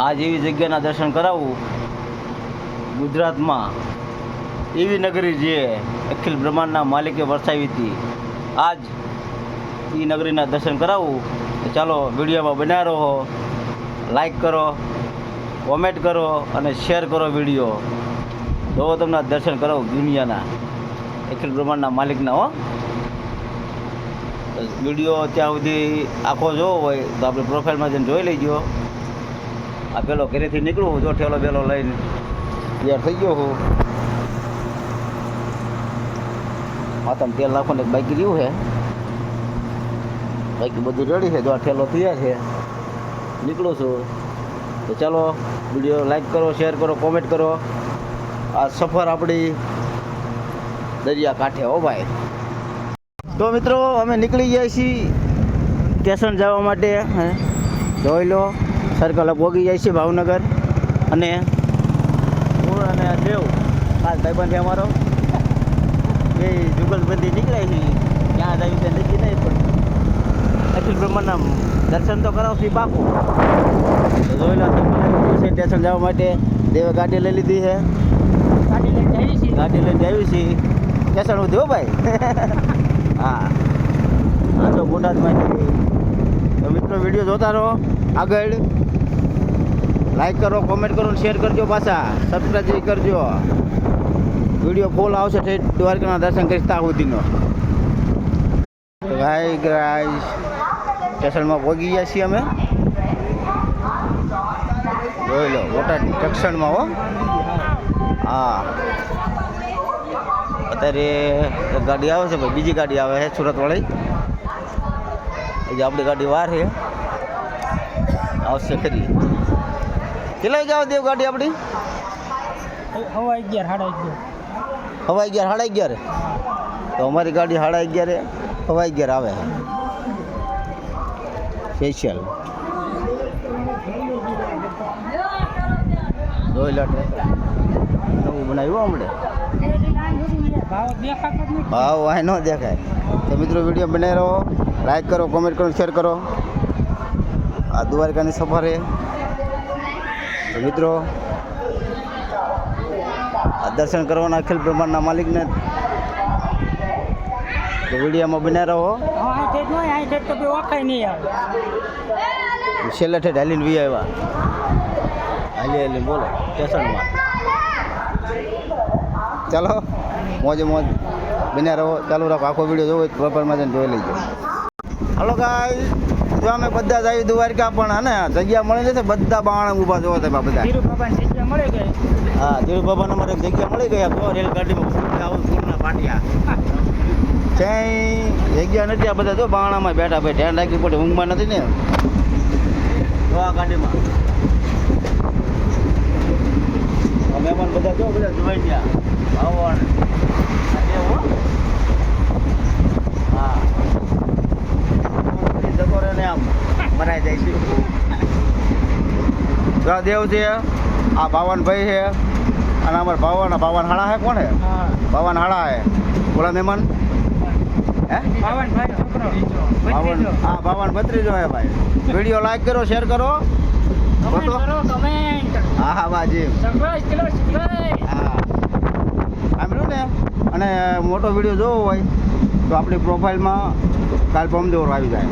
આજ એવી જગ્યાના દર્શન કરાવું ગુજરાતમાં, એવી નગરી જે અખિલ બ્રહ્માંડના માલિકે વરસાવી હતી. આજ એ નગરીના દર્શન કરાવું. તો ચાલો વિડીયોમાં બન્યા રહો, લાઈક કરો, કોમેન્ટ કરો અને શેર કરો વિડીયો. તો તમને દર્શન કરાવું દુનિયાના અખિલ બ્રહ્માંડના માલિકના. વિડીયો ત્યાં સુધી આખો જોવો હોય તો આપણે પ્રોફાઇલમાં જઈને જોઈ લેજો. આ પેલો ઘરેથી નીકળું જો ઠેલો બેલો લઈને તૈયાર થઈ ગયો હું. માથામાં તેલ નાખવાનું એક બાઈક રહ્યું છે, બાઈક બધું રેડી છે. જો આ ઠેલો તૈયાર છે, નીકળું છું. તો ચાલો વિડીયો લાઈક કરો, શેર કરો, કોમેન્ટ કરો. આ સફર આપણી દરિયા કાંઠે હો ભાઈ. તો મિત્રો અમે નીકળી ગયા છીએ સ્ટેશન જવા માટે. જોઈ લો સર્કલ પહોંચી જાય છે ભાવનગર. અને હું અને દેવ ખાસ ભાઈબંધ છે અમારો, એ જુગલબંધી નીકળ્યા છીએ. ક્યાં આવ્યું છે નક્કી નહીં, પણ અખિલ બ્રહ્માંડના દર્શન તો કરાવશી પાકું. તો જોઈ લો સ્ટેશન જવા માટે દેવે ગાડી લઈ લીધી છે. ગાડી લઈને આવી છીએ સ્ટેશન સુધી. હો ભાઈ હા, આ તો બોટાદમાંથી. તો મિત્રો વિડીયો જોતા રહો, આગળ લાઈક કરો, કોમેન્ટ કરો, શેર કરજો, પાછા સબસ્ક્રાઈબ કરજો. વિડીયો ફૂલ આવશે ઠેઠ દ્વારકાના દર્શન કરીશ ત્યાં સુધીનો. તો ભાઈ ગાઈસ સ્ટેશનમાં પહોંચી ગયા છીએ અમે. જોઈ લો બોટાદ જંકશનમાં. હો હા, અત્યારે એક ગાડી આવે છે ભાઈ, બીજી ગાડી આવે છે સુરતવાળી. હજી આપણી ગાડી વાર છે, આવશે ખરી. કેટલા વાગે આવે દેવ ગાડી આપણી? 11:30. 11:30. તો અમારી ગાડી 11:30 11:30 આવે સ્પેશિયલ. જોઈ લો નવું બનાવ્યું હમણાં. ભાવ વાય ન દેખાય. તો મિત્રો વિડીયો બનાવી રહો, લાઈક કરો, કોમેન્ટ કરો, શેર કરો. આ દ્વારકાની સફર છે. તો મિત્રો આ દર્શન કરવાના અખિલ બ્રહ્માંડના માલિકને. તો વિડીયોમાં બનાવી રહો. છેલ્લે ઠેઠ હાલીને વી આવ્યા. હાલી બોલો સ્ટેશનમાં. ચાલો મોજે મોજ બન્યા રહો, ચાલુ રાખો. આખો વિડીયો જોવો પ્રોફાઇલમાં જઈને જોઈ લેજો. હાલો ગાઈસ, જો અમે બધા જ આવી દ્વારકા, પણ હે ને જગ્યા મળી જશે. બધા બાણ ઊભા જોવો તમે બધા. હા, ધીરુબાબાને અમારે જગ્યા મળી ગઈ. તો રેલગાડીમાં આવું ફૂલના પાટિયા ક્યાંય જગ્યા નથી. આ બધા જો બાણામાં બેઠા ભાઈ, ધ્યાન રાખવી પડે, ઊંઘમાં નથી ને. તો આ ગાડીમાં મહેમાન બધા જો બધા જોઈ ગયા. આવવાનું હા, જતો રહે ને આમ મરાઈ જાય છે. દેવ છે, આ ભાવનભાઈ છે, અને અમારે ભાવન હાળા હે. કોણ હે? ભાવન હાળા હે. બોલા મહેમાન હે ભાવન હા, ભાવન ભત્રીજો હે ભાઈ. વિડીયો લાઈક કરો, શેર કરો, હા હા બાજી હા સાંભળ્યું ને. અને મોટો વિડીયો જોવો હોય તો આપણી પ્રોફાઇલમાં કાલ પમદેવર આવી જાય.